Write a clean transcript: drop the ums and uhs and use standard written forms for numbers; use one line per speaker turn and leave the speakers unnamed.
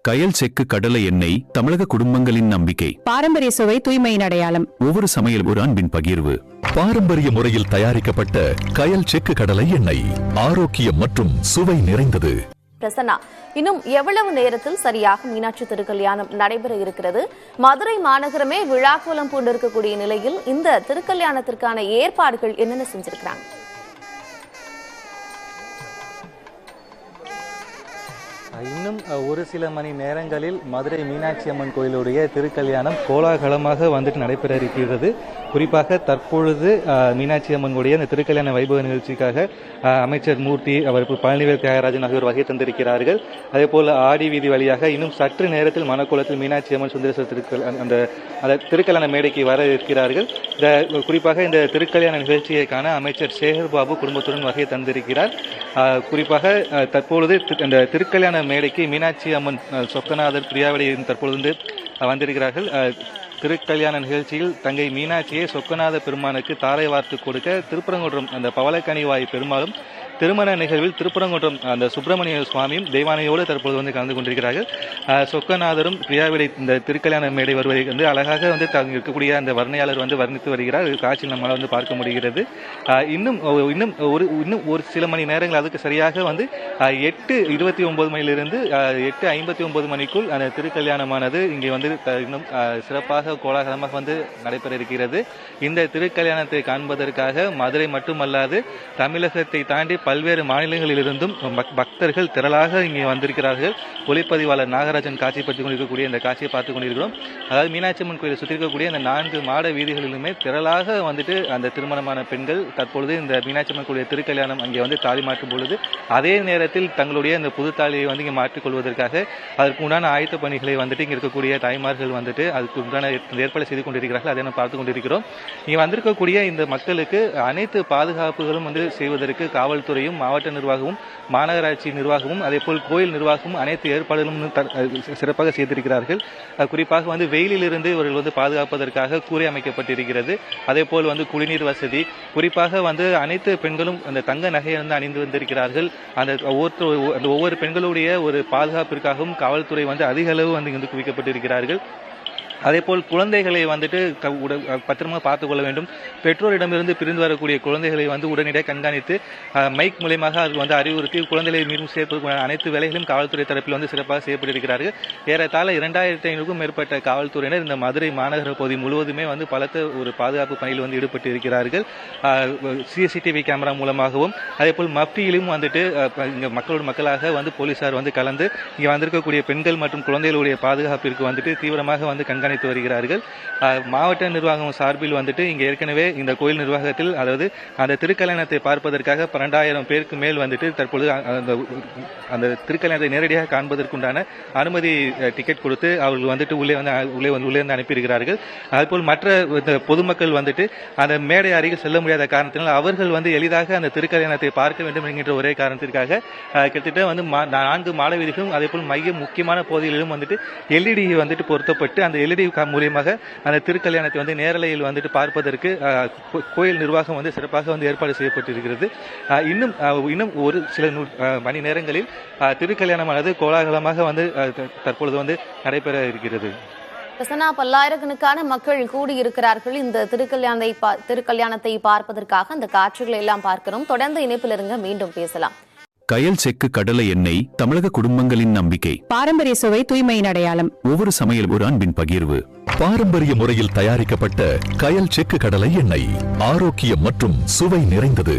கயல் செக்கு கடலை எண்ணெய் தமிழக குடும்பங்களின் நம்பிக்கை.
பாரம்பரிய சுவை தூய்மையின் அடையாளம்.
ஒவ்வொரு சமையல் ஒரு அன்பின் பகிர்வு.
பாரம்பரிய முறையில் தயாரிக்கப்பட்ட கயல் செக்கு கடலை எண்ணெய் ஆரோக்கியம் மற்றும் சுவை நிறைந்தது.
பிரசன்னா, இன்னும் எவ்வளவு நேரத்தில் சரியாக மீனாட்சி திருக்கல்யாணம் நடைபெற இருக்கிறது? மதுரை மாநகரமே விழாக்கோலம் பூண்டிருக்கக்கூடிய நிலையில் இந்த திருக்கல்யாணத்திற்கான ஏற்பாடுகள் என்னென்ன செஞ்சிருக்கிறாங்க?
இன்னும் ஒரு சில மணி நேரங்களில் மதுரை மீனாட்சி அம்மன் கோயிலுடைய திருக்கல்யாணம் கோலாகலமாக நடைபெற இருக்கிறது. குறிப்பாக தற்பொழுது மீனாட்சி அம்மனுடைய இந்த திருக்கல்யாண வைபவ நிகழ்ச்சிக்காக அமைச்சர் மூர்த்தி, அவர் பழனிவேல் தியாகராஜன் ஆகியோர் வகை தந்திருக்கிறார்கள். அதேபோல் ஆடி வீதி வழியாக இன்னும் சற்று நேரத்தில் மணக்கோலத்தில் மீனாட்சி அம்மன் சுந்தரேஸ்வரர் அந்த திருக்கல்யாண மேடைக்கு வர இருக்கிறார்கள். குறிப்பாக இந்த திருக்கல்யாண நிகழ்ச்சியை காண அமைச்சர் சேகர் பாபு குடும்பத்துடன் வகை தந்திருக்கிறார். குறிப்பாக தற்பொழுது இந்த திருக்கல்யாண மேடைக்கு மீனாட்சி அம்மன் சொக்கநாதர் பிரியாவளி தற்பொழுது வந்திருக்கிறார்கள். திருக்கல்யாண நிகழ்ச்சியில் தங்கை மீனாட்சியை சொக்கநாத பெருமானுக்கு தாரை வார்த்து கொடுக்க திருப்பரங்குன்றம் அந்த பவளக்கனிவாய் பெருமாளும், திருமண நிகழ்வில் திருப்பரங்குன்றம் அந்த சுப்பிரமணிய சுவாமியும் தெய்வானையோடு தற்போது கலந்து கொண்டிருக்கிறார்கள். சொக்கநாதரும் பிரியாவிடை இந்த திருக்கல்யாண மேடை வருவதை அழகாக இருக்கக்கூடிய அந்த வர்ணையாளர் வர்ணித்து வருகிறார். காட்சியில் நம்மளால் பார்க்க முடிகிறது. இன்னும் ஒரு சில மணி நேரங்கள், அதுக்கு சரியாக 8:29 மணியிலிருந்து 8:59 மணிக்குள் அந்த திருக்கல்யாணமானது இங்கே இன்னும் சிறப்பாக கோலாகலமாக நடைபெற இருக்கிறது. இந்த திருக்கல்யாணத்தை காண்பதற்காக மதுரை மட்டுமல்லாது தமிழகத்தை தாண்டி பல்வேறு மாநிலங்களிலிருந்தும் பக்தர்கள் திரளாக இங்கே வந்திருக்கிறார்கள். ஒளிப்பதிவாளர் நாகராஜன் காட்சிப்படுத்திக் கொண்டிருக்கக்கூடிய இந்த காட்சியை பார்த்துக் கொண்டிருக்கிறோம். அதாவது மீனாட்சி அம்மன் கோயிலை சுற்றி இருக்கக்கூடிய அந்த 4 மாட வீதிகளிலுமே திரளாக அந்த திருமணமான பெண்கள் தற்பொழுது இந்த மீனாட்சி அம்மன் கோயிலை திருக்கல்யாணம் அங்கே தாலி மாற்றும் பொழுது அதே நேரத்தில் தங்களுடைய இந்த புது தாலியை இங்கே மாற்றிக் கொள்வதற்காக அதற்கு உண்டான ஆயத்த பணிகளை இங்கே இருக்கக்கூடிய தாய்மார்கள் அதுக்கு உண்டான ஏற்பாடு செய்து கொண்டிருக்கிறார்கள். அதை நாம் பார்த்துக் கொண்டிருக்கிறோம். இங்கே வந்திருக்கக்கூடிய இந்த மக்களுக்கு அனைத்து பாதுகாப்புகளும் செய்வதற்கு காவல்துறையும், மாவட்ட நிர்வாகமும், மாநகராட்சி நிர்வாகமும், அதேபோல் கோயில் நிர்வாகமும் அனைத்து ஏற்பாடுகளும் சிறப்பாக செய்திருக்கிறார்கள். குறிப்பாக வெயிலிலிருந்து இவர்கள் பாதுகாப்பதற்காக கூரை அமைக்கப்பட்டிருக்கிறது. அதேபோல் குடிநீர் வசதி, குறிப்பாக அனைத்து பெண்களும் அந்த தங்க நகையை அணிந்து வந்திருக்கிறார்கள். அந்த ஒவ்வொரு பெண்களுடைய ஒரு பாதுகாப்பிற்காகவும் காவல்துறை அதிக அளவு இங்கு குவிக்கப்பட்டிருக்கிறார்கள். அதேபோல் குழந்தைகளை பத்திரமாக பார்த்துக் கொள்ள வேண்டும். பெற்றோரிடமிருந்து பிரிந்து வரக்கூடிய குழந்தைகளை உடனடியாக கண்காணித்து மைக் மூலமாக அது அறிவுறுத்தி குழந்தைகளை மீண்டும் சேர்ப்பதற்கான அனைத்து வேலைகளும் காவல்துறை தரப்பில் சிறப்பாக செய்யப்பட்டிருக்கிறார்கள். ஏறத்தாழ 2500க்கும் மேற்பட்ட காவல்துறையினர் இந்த மதுரை மாநகர பகுதி முழுவதுமே பலத்த ஒரு பாதுகாப்பு பணியில் ஈடுபட்டு இருக்கிறார்கள். சிசிடிவி கேமரா மூலமாகவும் அதேபோல் மப்டியிலும் இங்க மக்களோடு மக்களாக போலீசார் கலந்து இங்கே வந்திருக்கக்கூடிய பெண்கள் மற்றும் குழந்தைகளுடைய பாதுகாப்பிற்கு தீவிரமாக கண்காணித்து வருகிறார்கள். மாவட்ட நிர்வாகம் சார்பில் இங்க ஏற்கனவே இந்த கோயில் நிர்வாகத்தில், அதாவது அந்த திருக்கல்யாணத்தை பார்ப்பதற்காக 12,000 பேருக்கு மேல் தற்பொழுது அந்த திருக்கல்யாணத்தை நேரடியாக காண்பதற்குண்டான அனுமதி டிக்கெட் கொடுத்து அவர்கள் உள்ளே அனுப்பியிருக்கிறார்கள். அதுபோல் மற்ற பொதுமக்கள் அந்த மேடை அருகில் செல்ல முடியாத காரணத்தினால் அவர்கள் எளிதாக அந்த திருக்கல்யாணத்தை பார்க்க வேண்டும் என்கின்ற ஒரே காரணத்திற்காக கிட்டத்தட்ட 4 மாட வீதிகளும் அதேபோல் மைய முக்கியமான பகுதிகளிலும் எல்இடி பொருத்தப்பட்டு அந்த எல்இடி மூலியமாக அந்த திருக்கல்யாணத்தை நேரலையில் பார்ப்பதற்கு கோயில் நிர்வாகம் சிறப்பாக ஏற்பாடு செய்யப்பட்டிருக்கிறது. இன்னும் ஒரு சில மணி நேரங்களில் திருக்கல்யாணமானது கோலாகலமாக தற்பொழுது நடைபெற இருக்கிறது.
பல்லாயிரக்கணக்கான மக்கள் கூடியிருக்கிறார்கள் இந்த திருக்கல்யாணத்தை பார்ப்பதற்காக. அந்த காட்சிகளை எல்லாம் பார்க்கிறோம். தொடர்ந்து இணைப்பில் இருங்க, மீண்டும் பேசலாம்.
கயல் செக்கு கடலை எண்ணெய் தமிழக குடும்பங்களின் நம்பிக்கை.
பாரம்பரிய சுவை தூய்மையின் அடையாளம்.
ஒவ்வொரு சமையல் ஒரு அன்பின் பகிர்வு.
பாரம்பரிய முறையில் தயாரிக்கப்பட்ட கயல் செக்கு கடலை எண்ணெய் ஆரோக்கியம் மற்றும் சுவை நிறைந்தது.